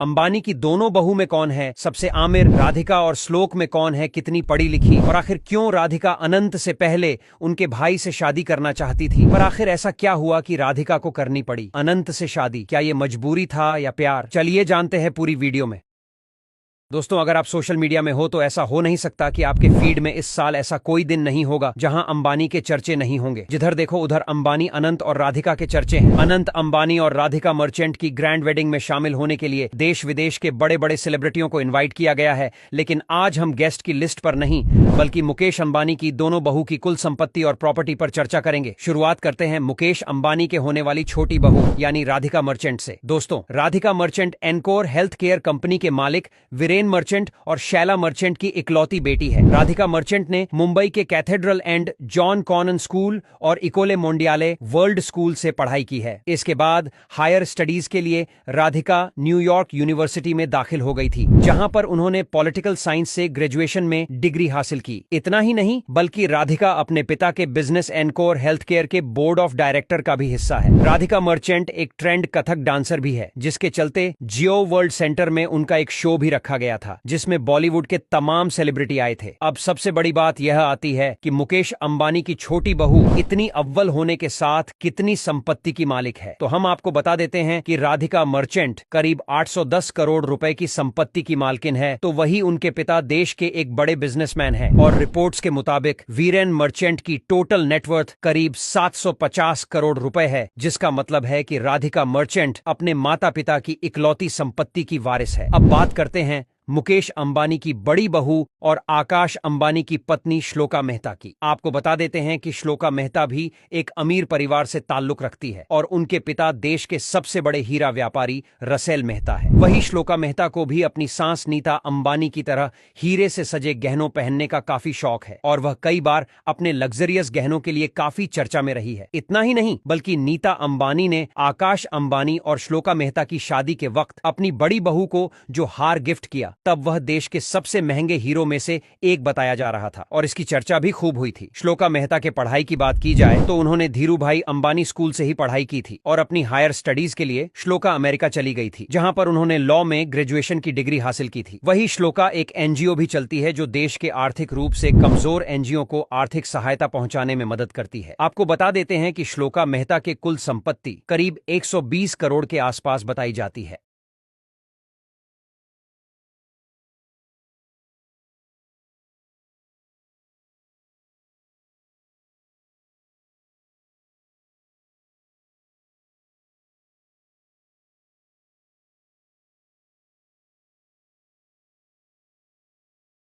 अंबानी की दोनों बहू में कौन है सबसे आमिर, राधिका और श्लोक में कौन है कितनी पढ़ी लिखी, और आखिर क्यों राधिका अनंत से पहले उनके भाई से शादी करना चाहती थी, पर आखिर ऐसा क्या हुआ कि राधिका को करनी पड़ी अनंत से शादी। क्या ये मजबूरी था या प्यार? चलिए जानते हैं पूरी वीडियो में। दोस्तों, अगर आप सोशल मीडिया में हो तो ऐसा हो नहीं सकता कि आपके फीड में इस साल ऐसा कोई दिन नहीं होगा जहां अंबानी के चर्चे नहीं होंगे। जिधर देखो उधर अंबानी, अनंत और राधिका के चर्चे हैं। अनंत अंबानी और राधिका मर्चेंट की ग्रैंड वेडिंग में शामिल होने के लिए देश विदेश के बड़े बड़े सेलिब्रिटियों को इन्वाइट किया गया है, लेकिन आज हम गेस्ट की लिस्ट पर नहीं बल्कि मुकेश अंबानी की दोनों बहू की कुल संपत्ति और प्रॉपर्टी पर चर्चा करेंगे। शुरुआत करते हैं मुकेश अंबानी के होने वाली छोटी बहू यानी राधिका मर्चेंट से। दोस्तों, Radhika Merchant encore health care company के मालिक वीरेन मर्चेंट और शैला मर्चेंट की इकलौती बेटी है। राधिका मर्चेंट ने मुंबई के Cathedral and John Connon School और इकोले मोंडियाले वर्ल्ड स्कूल से पढ़ाई की है। इसके बाद हायर स्टडीज के लिए राधिका न्यूयॉर्क यूनिवर्सिटी में दाखिल हो गई थी, जहां पर उन्होंने पॉलिटिकल साइंस से ग्रेजुएशन में डिग्री हासिल की। इतना ही नहीं बल्कि राधिका अपने पिता के बिजनेस एनकोर हेल्थ केयर के बोर्ड ऑफ डायरेक्टर का भी हिस्सा है। राधिका मर्चेंट एक ट्रेंड कथक डांसर भी है, जिसके चलते जियो वर्ल्ड सेंटर में उनका एक शो भी रखा गया था जिसमें बॉलीवुड के तमाम सेलिब्रिटी आए थे। अब सबसे बड़ी बात यह आती है कि मुकेश अंबानी की छोटी बहू इतनी अव्वल होने के साथ कितनी संपत्ति की मालिक है। तो हम आपको बता देते हैं कि राधिका मर्चेंट करीब 810 करोड़ रुपए की संपत्ति की मालकिन है, तो वही उनके पिता देश के एक बड़े बिजनेसमैन हैं। और रिपोर्ट्स के मुताबिक वीरेन मर्चेंट की टोटल नेटवर्थ करीब 750 करोड़ रुपए है, जिसका मतलब है कि राधिका मर्चेंट अपने माता पिता की इकलौती संपत्ति की वारिस है। अब बात करते हैं मुकेश अंबानी की बड़ी बहू और आकाश अंबानी की पत्नी श्लोका मेहता की। आपको बता देते हैं कि श्लोका मेहता भी एक अमीर परिवार से ताल्लुक रखती है और उनके पिता देश के सबसे बड़े हीरा व्यापारी रसेल मेहता है। वही श्लोका मेहता को भी अपनी सास नीता अंबानी की तरह हीरे से सजे गहनों पहनने का काफी शौक है और वह कई बार अपने लग्जरियस गहनों के लिए काफी चर्चा में रही है। इतना ही नहीं बल्कि नीता अंबानी ने आकाश अंबानी और श्लोका मेहता की शादी के वक्त अपनी बड़ी बहू को जो हार गिफ्ट किया, तब वह देश के सबसे महंगे हीरो में से एक बताया जा रहा था और इसकी चर्चा भी खूब हुई थी। श्लोका मेहता के पढ़ाई की बात की जाए तो उन्होंने धीरू भाई अंबानी स्कूल से ही पढ़ाई की थी और अपनी हायर स्टडीज के लिए श्लोका अमेरिका चली गई थी, जहां पर उन्होंने लॉ में ग्रेजुएशन की डिग्री हासिल की थी। वही श्लोका एक एनजीओ भी चलती है जो देश के आर्थिक रूप से कमजोर एनजीओ को आर्थिक सहायता पहुंचाने में मदद करती है। आपको बता देते हैं कि श्लोका मेहता के कुल संपत्ति करीब 120 करोड़ के आसपास बताई जाती है।